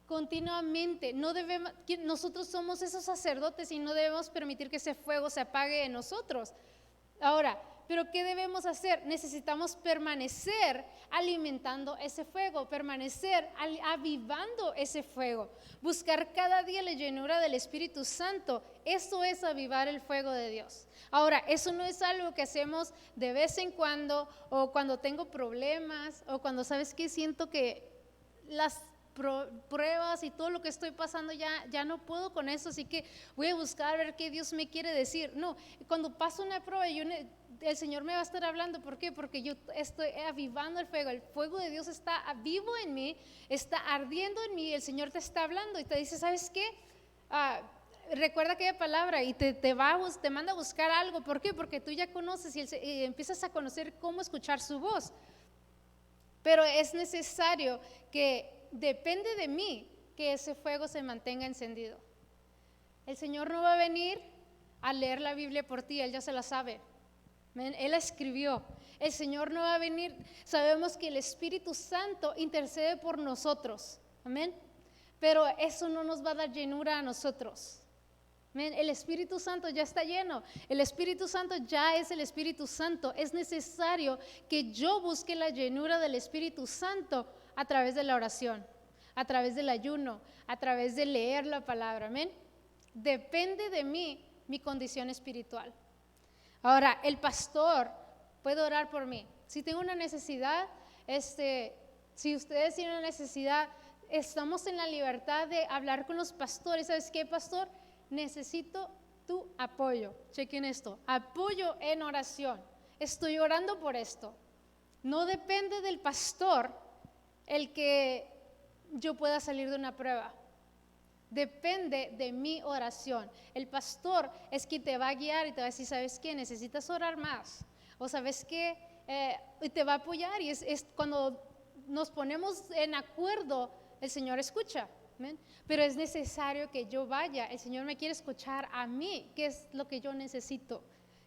Speaker 1: Continuamente, no debemos, nosotros somos esos sacerdotes y no debemos permitir que ese fuego se apague en nosotros. Ahora, ¿pero qué debemos hacer? Necesitamos permanecer alimentando ese fuego, permanecer avivando ese fuego, buscar cada día la llenura del Espíritu Santo. Eso es avivar el fuego de Dios. Ahora, eso no es algo que hacemos de vez en cuando o cuando tengo problemas o cuando sabes que siento que las pruebas y todo lo que estoy pasando ya no puedo con eso, así que voy a buscar ver qué Dios me quiere decir. No, cuando paso una prueba el Señor me va a estar hablando. ¿Por qué? Porque yo estoy avivando el fuego de Dios está vivo en mí, está ardiendo en mí, el Señor te está hablando y te dice, ¿sabes qué? Recuerda aquella palabra y te manda a buscar algo. ¿Por qué? Porque tú ya conoces y empiezas a conocer cómo escuchar su voz. Pero es necesario que depende de mí que ese fuego se mantenga encendido. El Señor no va a venir a leer la Biblia por ti, Él ya se la sabe. Él la escribió. El Señor no va a venir. Sabemos que el Espíritu Santo intercede por nosotros. Amén. Pero eso no nos va a dar llenura a nosotros. Amén. El Espíritu Santo ya está lleno. El Espíritu Santo ya es el Espíritu Santo. Es necesario que yo busque la llenura del Espíritu Santo a través de la oración, a través del ayuno, a través de leer la palabra. Amén. Depende de mí mi condición espiritual. Ahora, el pastor puede orar por mí. Si tengo una necesidad, si ustedes tienen una necesidad, estamos en la libertad de hablar con los pastores. ¿Sabes qué, pastor? Necesito tu apoyo. Chequen esto, apoyo en oración. Estoy orando por esto. No depende del pastor el que yo pueda salir de una prueba. Depende de mi oración. El pastor es quien te va a guiar y te va a decir, ¿sabes qué? Necesitas orar más. O ¿sabes qué? Y te va a apoyar. Y es cuando nos ponemos en acuerdo, el Señor escucha. ¿Ven? Pero es necesario que yo vaya. El Señor me quiere escuchar a mí. ¿Qué es lo que yo necesito?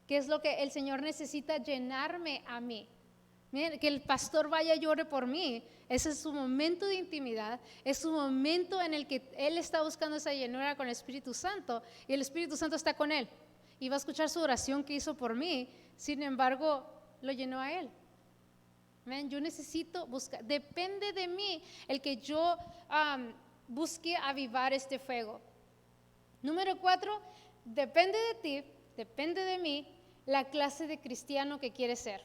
Speaker 1: ¿Qué es lo que el Señor necesita llenarme a mí? Miren, que el pastor vaya y llore por mí. Ese es su momento de intimidad. Es su momento en el que él está buscando esa llenura con el Espíritu Santo. Y el Espíritu Santo está con él. Y va a escuchar su oración que hizo por mí. Sin embargo, lo llenó a él. ¿Ven? Yo necesito buscar. Depende de mí el que yo busque avivar este fuego. Número 4, depende de ti, depende de mí, la clase de cristiano que quieres ser.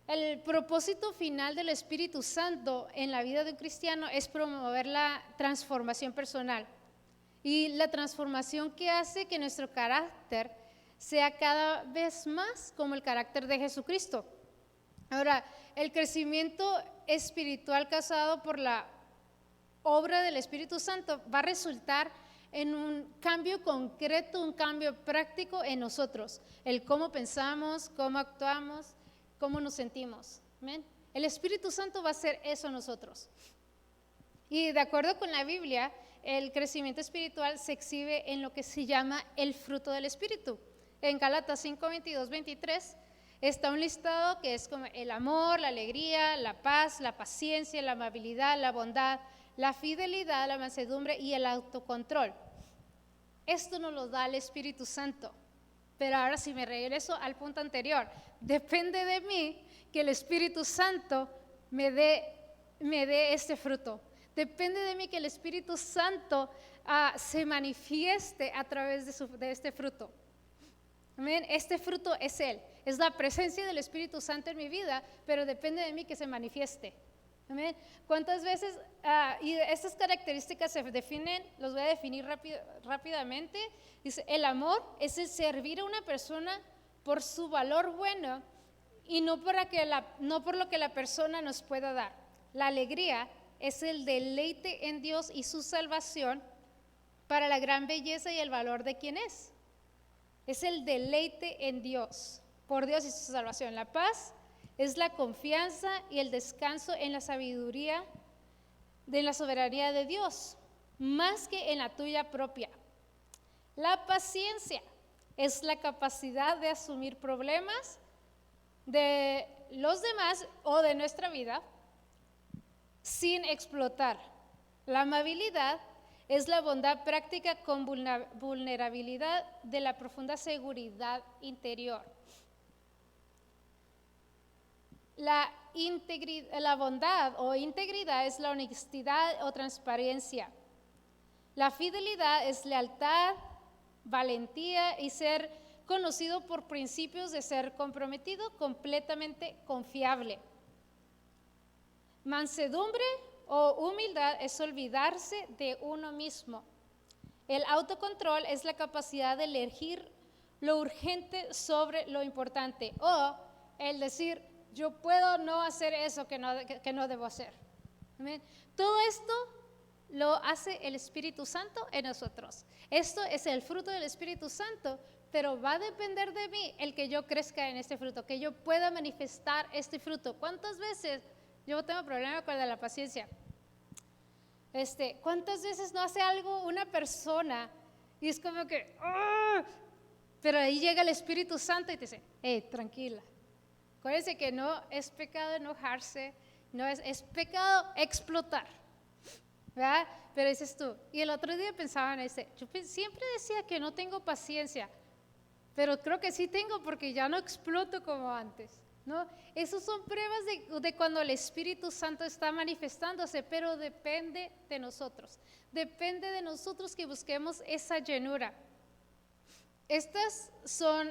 Speaker 1: El propósito final del Espíritu Santo en la vida de un cristiano es promover la transformación personal y la transformación que hace que nuestro carácter sea cada vez más como el carácter de Jesucristo. Ahora, el crecimiento espiritual causado por la obra del Espíritu Santo va a resultar en un cambio concreto, un cambio práctico en nosotros, el cómo pensamos, cómo actuamos, cómo nos sentimos. ¿Amén? El Espíritu Santo va a hacer eso en nosotros. Y de acuerdo con la Biblia, el crecimiento espiritual se exhibe en lo que se llama el fruto del Espíritu. En Gálatas 5, 22, 23 Está un listado que es como el amor, la alegría, la paz, la paciencia, la amabilidad, la bondad, la fidelidad, la mansedumbre y el autocontrol. Esto nos lo da el Espíritu Santo. Pero ahora si me regreso al punto anterior, depende de mí que el Espíritu Santo me dé este fruto. Depende de mí que el Espíritu Santo se manifieste a través de este fruto. Amén. Este fruto es Él. Es la presencia del Espíritu Santo en mi vida, pero depende de mí que se manifieste. Amén. ¿Cuántas veces? Y estas características se definen, los voy a definir rápidamente. Dice, el amor es el servir a una persona por su valor bueno y no por lo que la persona nos pueda dar. La alegría es el deleite en Dios y su salvación para la gran belleza y el valor de quien es. Es el deleite en Dios, por Dios y su salvación. La paz es la confianza y el descanso en la sabiduría de la soberanía de Dios, más que en la tuya propia. La paciencia es la capacidad de asumir problemas de los demás o de nuestra vida sin explotar. La amabilidad es la bondad práctica con vulnerabilidad de la profunda seguridad interior. La bondad o integridad es la honestidad o transparencia. La fidelidad es lealtad, valentía y ser conocido por principios de ser comprometido, completamente confiable. Mansedumbre o humildad es olvidarse de uno mismo. El autocontrol es la capacidad de elegir lo urgente sobre lo importante o el decir, yo puedo no hacer eso que no debo hacer. ¿Amén? Todo esto lo hace el Espíritu Santo en nosotros. Esto es el fruto del Espíritu Santo, pero va a depender de mí el que yo crezca en este fruto, que yo pueda manifestar este fruto. ¿Cuántas veces yo tengo problema con la paciencia? ¿Cuántas veces no hace algo una persona y es como que, ¡oh! Pero ahí llega el Espíritu Santo y te dice, tranquila. Acuérdense que no es pecado enojarse, no es pecado explotar, ¿verdad? Pero dices tú, y el otro día pensaba en yo siempre decía que no tengo paciencia, pero creo que sí tengo porque ya no exploto como antes, ¿no? Esas son pruebas de cuando el Espíritu Santo está manifestándose, pero depende de nosotros que busquemos esa llenura. Estas son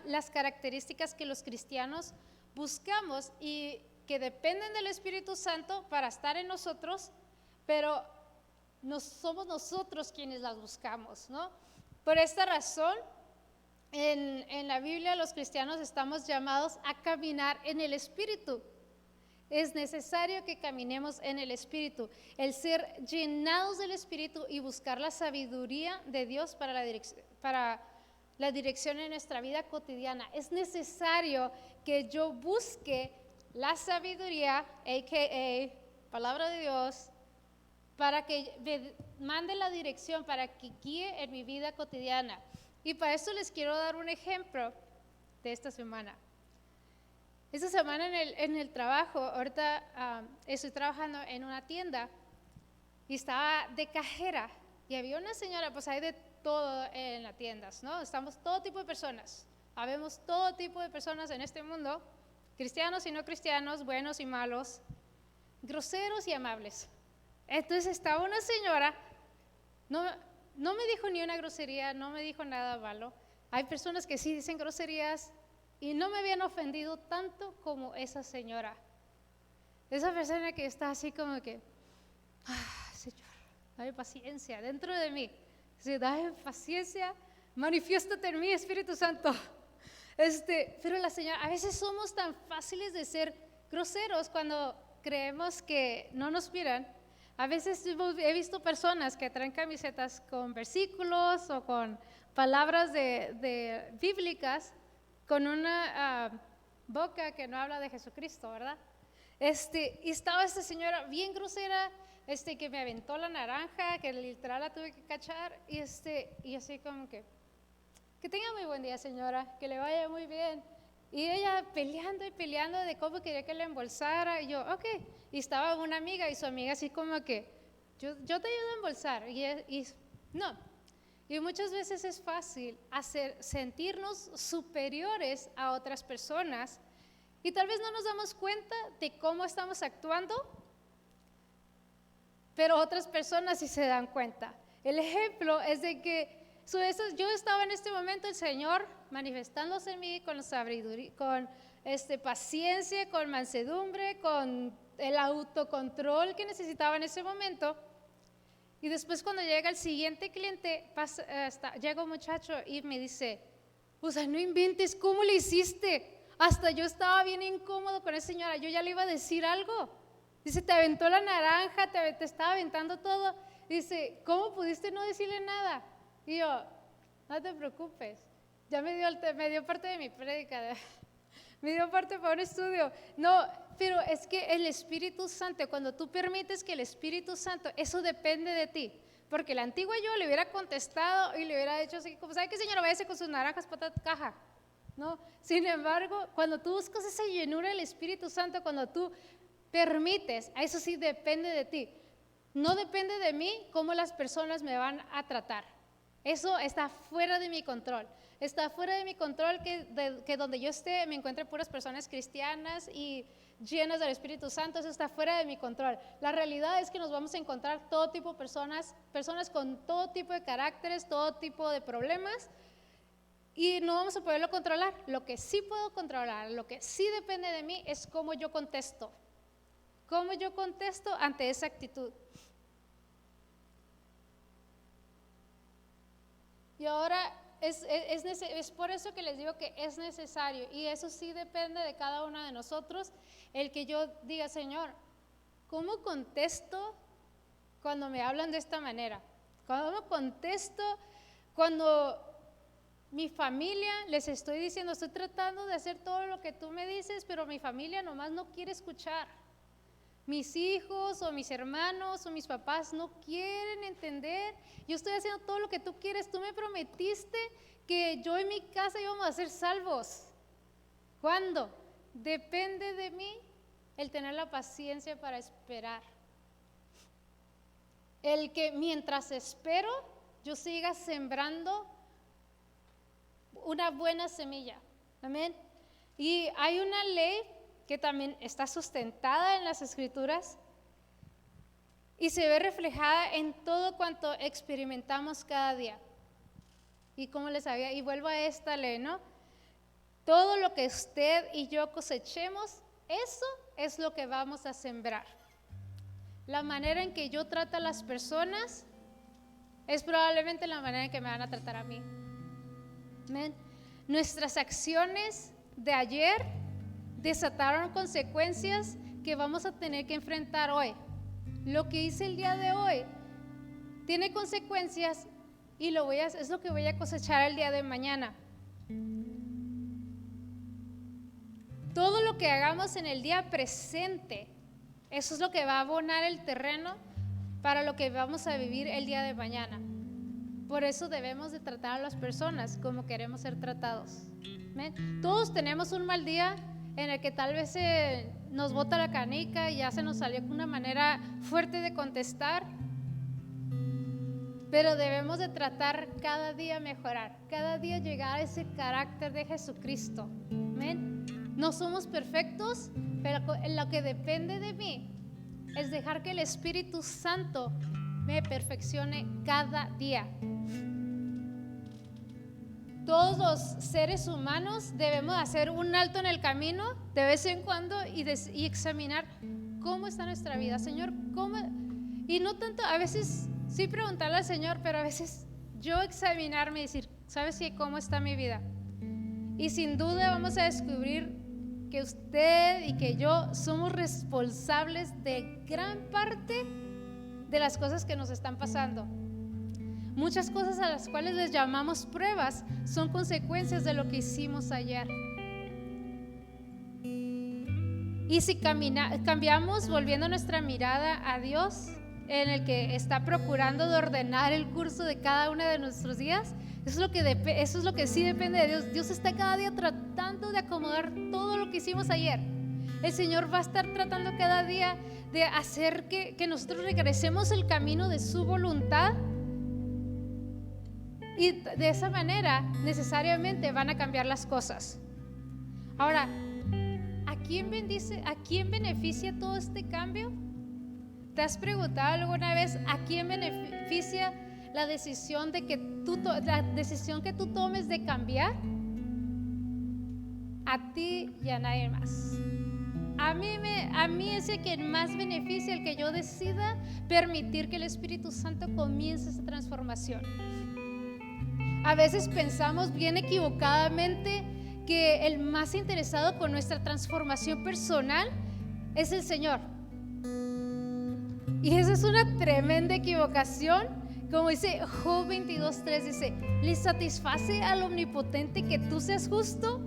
Speaker 1: las características que los cristianos buscamos y que dependen del Espíritu Santo para estar en nosotros, pero no somos nosotros quienes las buscamos, ¿no? Por esta razón, en la Biblia los cristianos estamos llamados a caminar en el Espíritu. Es necesario que caminemos en el Espíritu, el ser llenados del Espíritu y buscar la sabiduría de Dios para la dirección en nuestra vida cotidiana. Es necesario que yo busque la sabiduría, a.k.a. palabra de Dios, para que me mande la dirección, para que guíe en mi vida cotidiana. Y para eso les quiero dar un ejemplo de esta semana. Esta semana en el trabajo, ahorita estoy trabajando en una tienda y estaba de cajera y había una señora, pues hay de todo en las tiendas, ¿no? Estamos todo tipo de personas, habemos todo tipo de personas en este mundo, cristianos y no cristianos, buenos y malos, groseros y amables. Entonces estaba una señora, no me dijo ni una grosería, no me dijo nada malo. Hay personas que sí dicen groserías y no me habían ofendido tanto como esa señora. Esa persona que está así como que, Señor, dame paciencia dentro de mí. Sí, dame paciencia, manifiéstate en mí, Espíritu Santo. Pero la señora, a veces somos tan fáciles de ser groseros cuando creemos que no nos miran. A veces he visto personas que traen camisetas con versículos o con palabras de bíblicas con una boca que no habla de Jesucristo, ¿verdad? Y estaba esta señora bien grosera, que me aventó la naranja, que literal la tuve que cachar, y así como que tenga muy buen día, señora, que le vaya muy bien. Y ella peleando y peleando de cómo quería que la embolsara. Y yo, ok. Y estaba una amiga y su amiga así como que, yo te ayudo a embolsar. Y no. Y muchas veces es fácil sentirnos superiores a otras personas. Y tal vez no nos damos cuenta de cómo estamos actuando, pero otras personas sí se dan cuenta. El ejemplo es de que yo estaba en este momento, el Señor manifestándose en mí con sabiduría, con paciencia, con mansedumbre, con el autocontrol que necesitaba en ese momento. Y después cuando llega el siguiente cliente, llega un muchacho y me dice, o sea, no inventes, ¿cómo le hiciste? Hasta yo estaba bien incómodo con esa señora, yo ya le iba a decir algo. Dice, te aventó la naranja, te estaba aventando todo. Dice, ¿cómo pudiste no decirle nada? Y yo, no te preocupes, ya me dio parte de mi prédica, me dio parte para un estudio. No, pero es que el Espíritu Santo, cuando tú permites que el Espíritu Santo, eso depende de ti. Porque la antigua yo le hubiera contestado y le hubiera dicho así, como, ¿sabe qué, señora? Váyase con sus naranjas para la caja. ¿No? Sin embargo, cuando tú buscas esa llenura del Espíritu Santo, cuando tú permites, eso sí depende de ti. No depende de mí cómo las personas me van a tratar. Eso está fuera de mi control. Está fuera de mi control que donde yo esté me encuentre puras personas cristianas y llenas del Espíritu Santo. Eso está fuera de mi control. La realidad es que nos vamos a encontrar todo tipo de personas con todo tipo de caracteres, todo tipo de problemas, y no vamos a poderlo controlar. Lo que sí puedo controlar, lo que sí depende de mí es cómo yo contesto. Cómo yo contesto ante esa actitud. Y ahora es por eso que les digo que es necesario, y eso sí depende de cada uno de nosotros, el que yo diga, Señor, ¿cómo contesto cuando me hablan de esta manera? ¿Cómo contesto cuando mi familia, les estoy diciendo, estoy tratando de hacer todo lo que tú me dices, pero mi familia nomás no quiere escuchar? Mis hijos o mis hermanos o mis papás no quieren entender. Yo estoy haciendo todo lo que tú quieres. Tú me prometiste que yo y mi casa íbamos a ser salvos. ¿Cuándo? Depende de mí el tener la paciencia para esperar. El que mientras espero, yo siga sembrando una buena semilla. Amén. Y hay una ley que también está sustentada en las Escrituras y se ve reflejada en todo cuanto experimentamos cada día. Y como les había, y vuelvo a esta ley, ¿no? Todo lo que usted y yo cosechemos, eso es lo que vamos a sembrar. La manera en que yo trato a las personas es probablemente la manera en que me van a tratar a mí. Amén. Nuestras acciones de ayer desataron consecuencias que vamos a tener que enfrentar hoy. Lo que hice el día de hoy tiene consecuencias y es lo que voy a cosechar el día de mañana. Todo lo que hagamos en el día presente, eso es lo que va a abonar el terreno para lo que vamos a vivir el día de mañana. Por eso debemos de tratar a las personas como queremos ser tratados. ¿Ven? Todos tenemos un mal día en el que tal vez nos bota la canica y ya se nos salió una manera fuerte de contestar, pero debemos de tratar cada día mejorar, cada día llegar a ese carácter de Jesucristo. ¿Ven? No somos perfectos, pero lo que depende de mí es dejar que el Espíritu Santo me perfeccione cada día. Todos los seres humanos debemos hacer un alto en el camino de vez en cuando y examinar cómo está nuestra vida, Señor, cómo, y no tanto, a veces sí preguntarle al Señor, pero a veces yo examinarme y decir, ¿sabes qué? ¿Cómo está mi vida? Y sin duda vamos a descubrir que usted y que yo somos responsables de gran parte de las cosas que nos están pasando. Muchas cosas a las cuales les llamamos pruebas son consecuencias de lo que hicimos ayer. Y si cambiamos volviendo nuestra mirada a Dios, en el que está procurando de ordenar el curso de cada uno de nuestros días, eso es lo que sí depende de Dios. Dios está cada día tratando tratando de acomodar todo lo que hicimos ayer. El Señor va a estar tratando cada día de hacer que nosotros regresemos el camino de su voluntad. Y de esa manera necesariamente van a cambiar las cosas. Ahora, ¿a quién beneficia todo este cambio? ¿Te has preguntado alguna vez a quién beneficia la decisión que tú tomes de cambiar? A ti y a nadie más. A mí es el que más beneficia, el que yo decida permitir que el Espíritu Santo comience esa transformación. A veces pensamos bien equivocadamente que el más interesado con nuestra transformación personal es el Señor. Y esa es una tremenda equivocación. Como dice Job 22:3, dice: ¿le satisface al omnipotente que tú seas justo?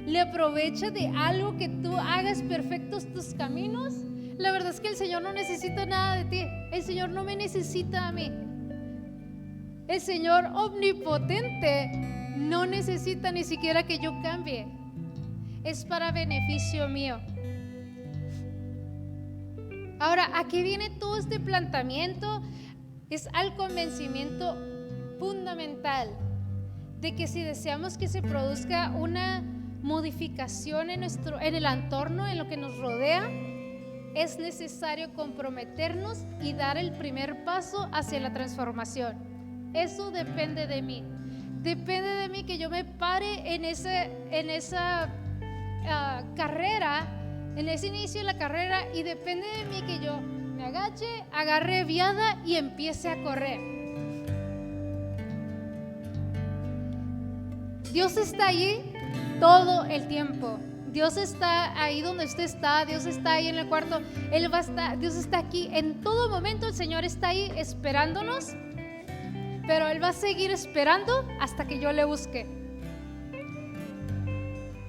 Speaker 1: ¿Le aprovecha de algo que tú hagas perfectos tus caminos? La verdad es que el Señor no necesita nada de ti. El Señor no me necesita a mí. El Señor omnipotente no necesita ni siquiera que yo cambie. Es para beneficio mío. Ahora, ¿a qué viene todo este planteamiento? Es al convencimiento fundamental de que si deseamos que se produzca una modificación en el entorno, en lo que nos rodea, es necesario comprometernos y dar el primer paso hacia la transformación. Eso depende de mí. Depende de mí que yo me pare en esa carrera, en ese inicio de la carrera, y depende de mí que yo me agache, agarre viada y empiece a correr. Dios está allí todo el tiempo. Dios está ahí donde usted está. Dios está ahí en el cuarto. Dios está aquí en todo momento. El Señor está ahí esperándonos, pero Él va a seguir esperando hasta que yo le busque.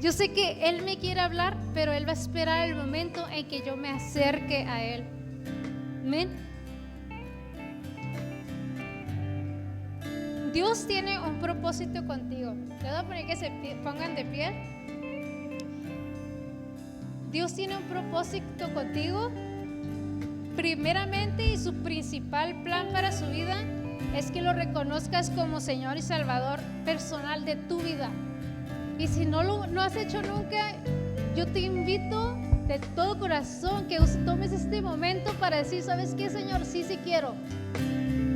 Speaker 1: Yo sé que Él me quiere hablar, pero Él va a esperar el momento en que yo me acerque a Él. Amén. Dios tiene un propósito contigo. Le voy a poner que se pongan de pie. Dios tiene un propósito contigo. Primeramente, y su principal plan para su vida es que lo reconozcas como Señor y Salvador personal de tu vida. Y si no lo has hecho nunca, yo te invito de todo corazón que tomes este momento para decir: ¿sabes qué, Señor? Sí quiero.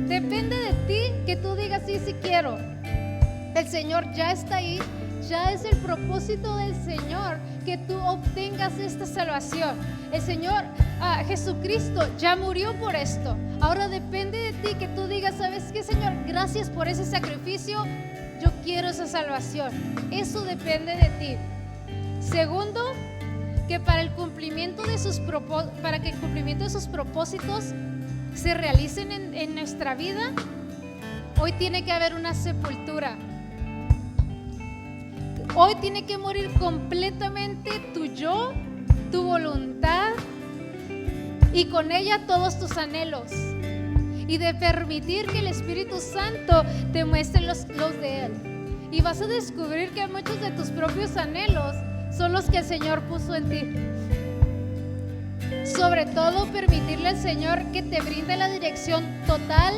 Speaker 1: Depende de ti que tú digas: sí quiero. El Señor ya está ahí. Ya es el propósito del Señor que tú obtengas esta salvación. El Señor Jesucristo ya murió por esto. Ahora depende de ti que tú digas: ¿sabes qué, Señor? Gracias por ese sacrificio. Yo quiero esa salvación. Eso depende de ti. Segundo, que para que el cumplimiento de sus propósitos se realicen en nuestra vida, hoy tiene que haber una sepultura. Hoy tiene que morir completamente tu yo, tu voluntad, y con ella todos tus anhelos, y de permitir que el Espíritu Santo te muestre los de Él. Y vas a descubrir que muchos de tus propios anhelos son los que el Señor puso en ti. Sobre todo, permitirle al Señor que te brinde la dirección total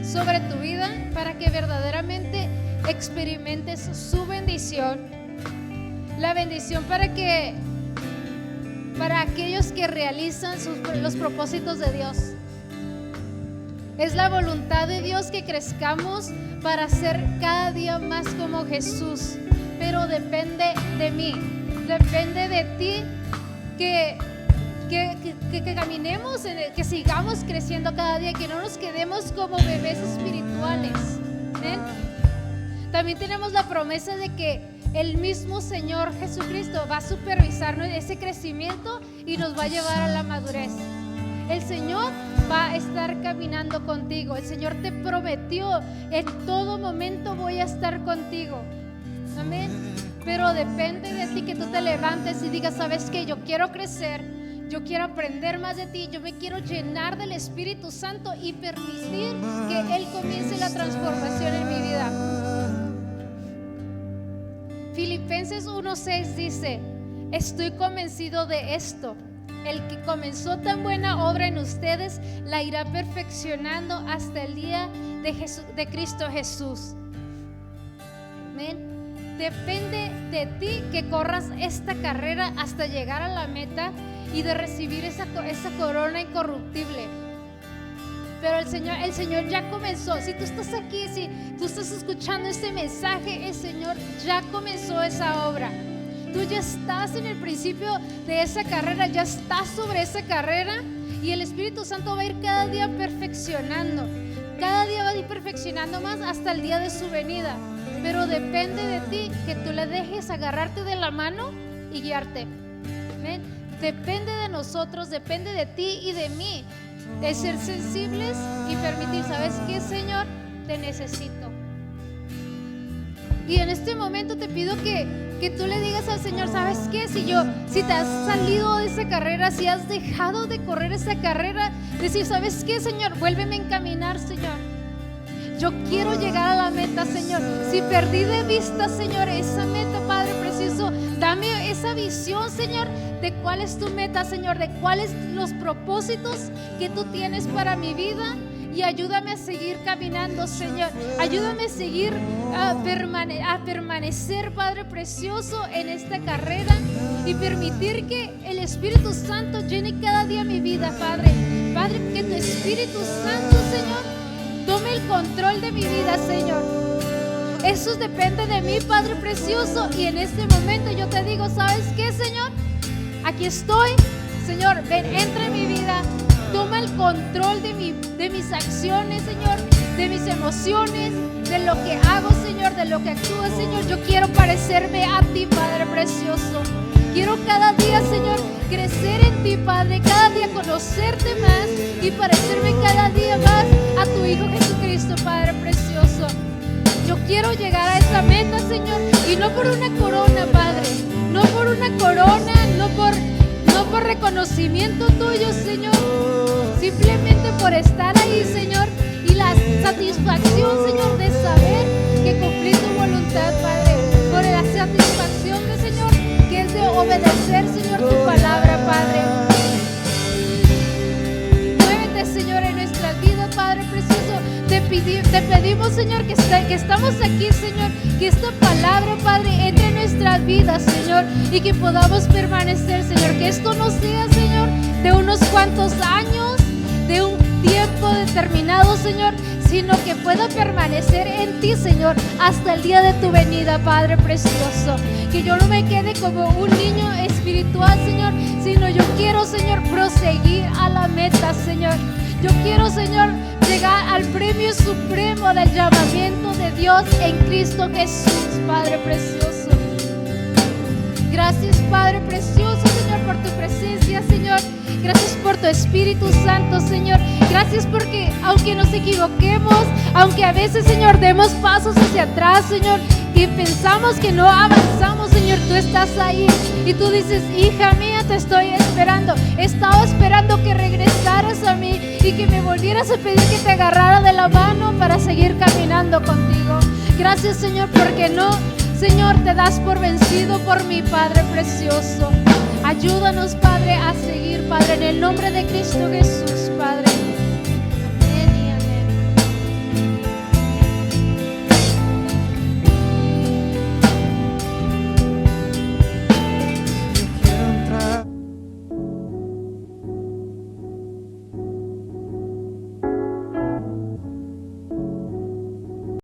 Speaker 1: sobre tu vida para que verdaderamente experimentes su bendición. La bendición para aquellos que realizan los propósitos de Dios. Es la voluntad de Dios que crezcamos para ser cada día más como Jesús. Pero depende de mí, depende de ti que caminemos, que sigamos creciendo cada día, que no nos quedemos como bebés espirituales. ¿Ven? También tenemos la promesa de que el mismo Señor Jesucristo va a supervisar ese crecimiento y nos va a llevar a la madurez. El Señor va a estar caminando contigo. El Señor te prometió: en todo momento voy a estar contigo. Amén. Pero depende de ti que tú te levantes y digas: ¿sabes qué? Yo quiero crecer, yo quiero aprender más de ti, yo me quiero llenar del Espíritu Santo y permitir que Él comience la transformación en mi vida. Filipenses 1:6 dice: estoy convencido de esto, el que comenzó tan buena obra en ustedes la irá perfeccionando hasta el día de Cristo Jesús. Amén. Depende de ti que corras esta carrera hasta llegar a la meta y de recibir esa corona incorruptible. Pero el Señor ya comenzó. Si tú estás aquí, si tú estás escuchando este mensaje, el Señor ya comenzó esa obra. Tú ya estás en el principio de esa carrera, ya estás sobre esa carrera, y el Espíritu Santo va a ir cada día perfeccionando. Cada día va a ir perfeccionando más hasta el día de su venida. Pero depende de ti que tú le dejes agarrarte de la mano y guiarte. ¿Ven? Depende de nosotros, depende de ti y de mí, de ser sensibles y permitir, ¿sabes qué, Señor? Te necesito. Y en este momento te pido que tú le digas al Señor, ¿sabes qué? Si te has salido de esa carrera, si has dejado de correr esa carrera, decir, ¿sabes qué, Señor? Vuélveme a encaminar, Señor. Yo quiero llegar a la meta, Señor. Si perdí de vista, Señor, esa meta, Padre precioso, dame esa visión, Señor, de cuál es tu meta, Señor, de cuáles los propósitos que tú tienes para mi vida. Y ayúdame a seguir caminando, Señor. Ayúdame a seguir a permanecer, Padre precioso, en esta carrera, y permitir que el Espíritu Santo llene cada día mi vida, Padre. Padre, que tu Espíritu Santo, Señor, tome el control de mi vida, Señor. Eso depende de mí, Padre precioso. Y en este momento yo te digo, ¿sabes qué, Señor? Aquí estoy, Señor, ven, entra en mi vida. Toma el control de mis acciones, Señor, de mis emociones, de lo que hago, Señor, de lo que actúo, Señor. Yo quiero parecerme a ti, Padre precioso. Quiero cada día, Señor, crecer en ti, Padre, cada día conocerte más y parecerme cada día más a tu Hijo Jesucristo, Padre precioso. Yo quiero llegar a esa meta, Señor, y no por una corona, Padre, no por una corona, no por reconocimiento tuyo, Señor, simplemente por estar ahí, Señor, y la satisfacción, Señor, de saber que cumplí tu voluntad, Padre, por la satisfacción de, Señor, que es de obedecer, Señor, tu palabra, Padre. Muévete, Señor, en nuestras vidas, Padre precioso. Te pedimos, Señor, que estamos aquí, Señor, que esta palabra, Padre, entre en nuestras vidas, Señor, y que podamos permanecer, Señor, que esto no sea, Señor, de unos cuantos años, de un tiempo determinado, Señor, sino que pueda permanecer en ti, Señor, hasta el día de tu venida, Padre precioso. Que yo no me quede como un niño espiritual, Señor, sino yo quiero, Señor, proseguir a la meta, Señor. Yo quiero, Señor, llegar al premio supremo del llamamiento de Dios en Cristo Jesús, Padre precioso. Gracias, Padre precioso, Señor, por tu presencia, Señor. Gracias por tu Espíritu Santo, Señor. Gracias porque aunque nos equivoquemos, aunque a veces, Señor, demos pasos hacia atrás, Señor, y pensamos que no avanzamos, Señor, tú estás ahí y tú dices, hija mía, te estoy esperando. Estaba esperando que regresaras a mí y que me volvieras a pedir que te agarrara de la mano para seguir caminando contigo. Gracias, Señor, porque no, Señor, te das por vencido por mi Padre precioso. Ayúdanos, Padre, a seguir, Padre, en el nombre de Cristo Jesús, Padre.